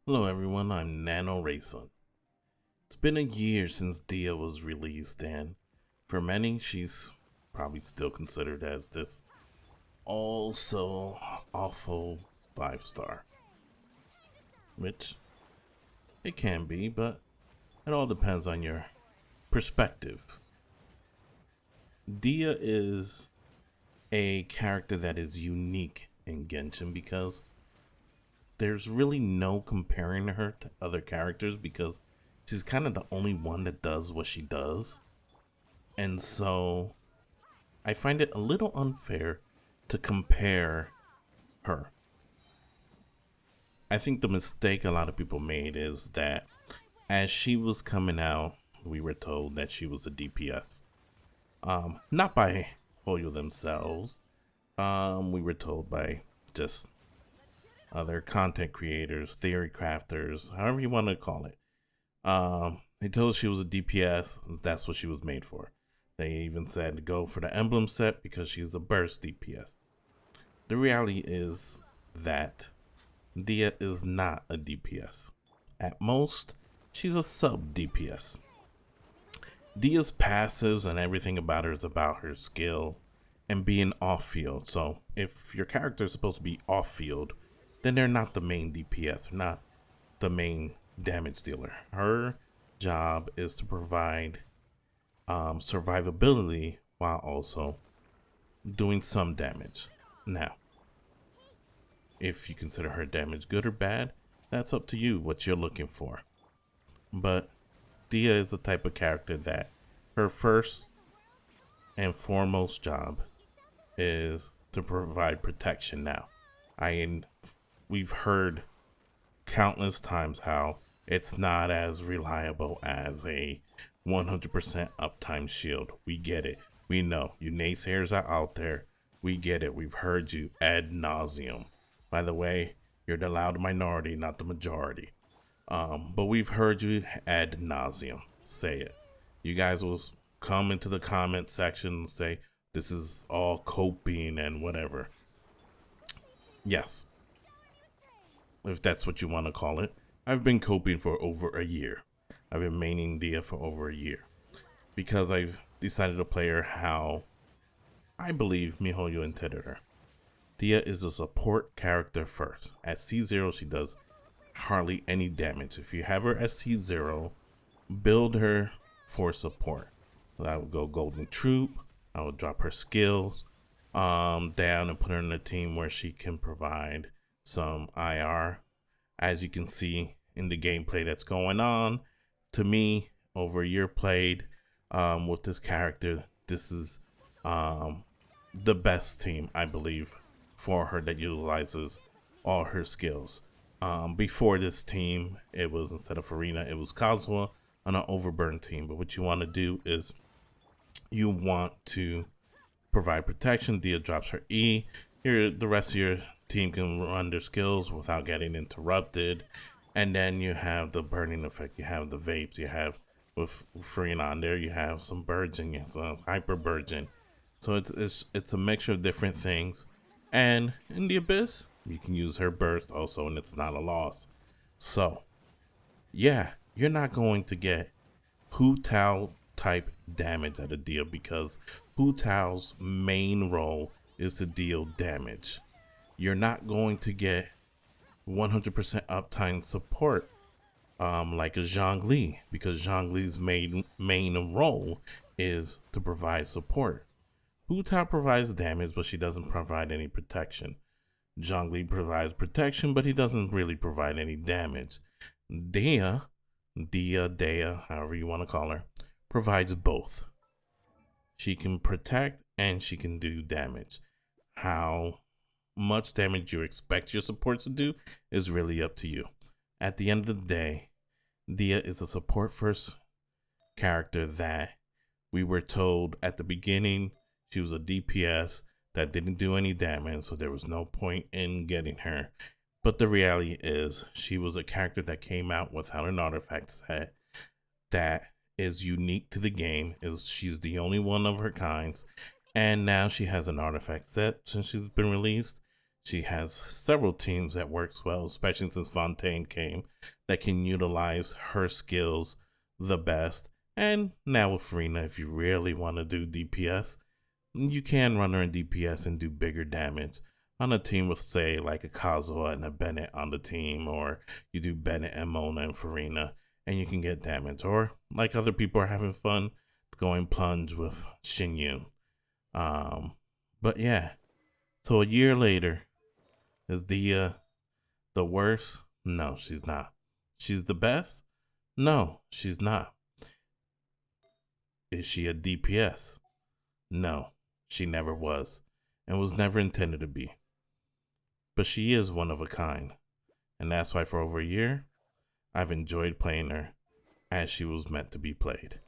Hello everyone, I'm Nano Racing. It's been a year since Dehya was released, and for many, she's probably still considered as this also awful 5 star, which it can be, but it all depends on your perspective. Dehya is a character that is unique in Genshin because there's really no comparing her to other characters because she's kind of the only one that does what she does. And so I find it a little unfair to compare her. I think the mistake a lot of people made is that as she was coming out, we were told that she was a DPS. Not by Hoyo themselves. We were told by just other content creators, theory crafters, however you want to call it. They told us she was a DPS. That's what she was made for. They even said to go for the emblem set because she's a burst DPS. The reality is that Dehya is not a DPS. At most, she's a sub DPS. Dehya's passives and everything about her is about her skill and being off field. So if your character is supposed to be off field, then they're not the main DPS, not the main damage dealer. Her job is to provide survivability while also doing some damage. Now, if you consider her damage good or bad, that's up to you what you're looking for. But Dehya is the type of character that her first and foremost job is to provide protection. Now, we've heard countless times how it's not as reliable as a 100% uptime shield. We get it. We know you naysayers are out there. We get it. We've heard you ad nauseum. By the way, you're the loud minority, not the majority. But we've heard you ad nauseum say it. You guys will come into the comment section and say this is all coping and whatever. Yes, if that's what you want to call it. I've been coping for over a year. I've been maining Dehya for over a year because I've decided to play her how I believe MiHoYo intended her. Dehya is a support character first. At C0, she does hardly any damage. If you have her at C0, build her for support. I would go Golden Troop. I would drop her skills down and put her in a team where she can provide some IR. As you can see in the gameplay that's going on, to me, over a year played with this character, this is the best team, I believe, for her that utilizes all her skills. Before this team, it was instead of Arena, it was Kazuha on an Overburn team. But what you want to do is you want to provide protection. Dehya drops her E. Here, the rest of your team can run their skills without getting interrupted. And then you have the burning effect. You have the vapes. You have with Freeing on there. You have some Burgeon. You have some Hyper Burgeon. So it's a mixture of different things. And in the Abyss, you can use her burst also, and it's not a loss. So, yeah, you're not going to get Hu Tao type damage at a deal because Hu Tao's main role is to deal damage. You're not going to get 100% uptime support like a Zhongli because Zhongli's main role is to provide support. Hu Tao provides damage, but she doesn't provide any protection. Zhongli provides protection, but he doesn't really provide any damage. Dehya, however you want to call her, provides both. She can protect and she can do damage. How much damage you expect your support to do is really up to you. At the end of the day, Dehya is a support first character that we were told at the beginning she was a DPS that didn't do any damage, so there was no point in getting her. But the reality is she was a character that came out without an artifact set that is unique to the game. She's the only one of her kinds, and now she has an artifact set since she's been released. She has several teams that works well, especially since Fontaine came, that can utilize her skills the best. And now with Farina, if you really want to do DPS, you can run her in DPS and do bigger damage on a team with, say, like a Kazuha and a Bennett on the team, or you do Bennett and Mona and Farina, and you can get damage. Or like other people are having fun going plunge with Shinyu. But yeah, so a year later, is the worst? No, she's not. She's the best? No, she's not. Is she a DPS? No, she never was, and was never intended to be. But she is one of a kind, and that's why for over a year, I've enjoyed playing her as she was meant to be played.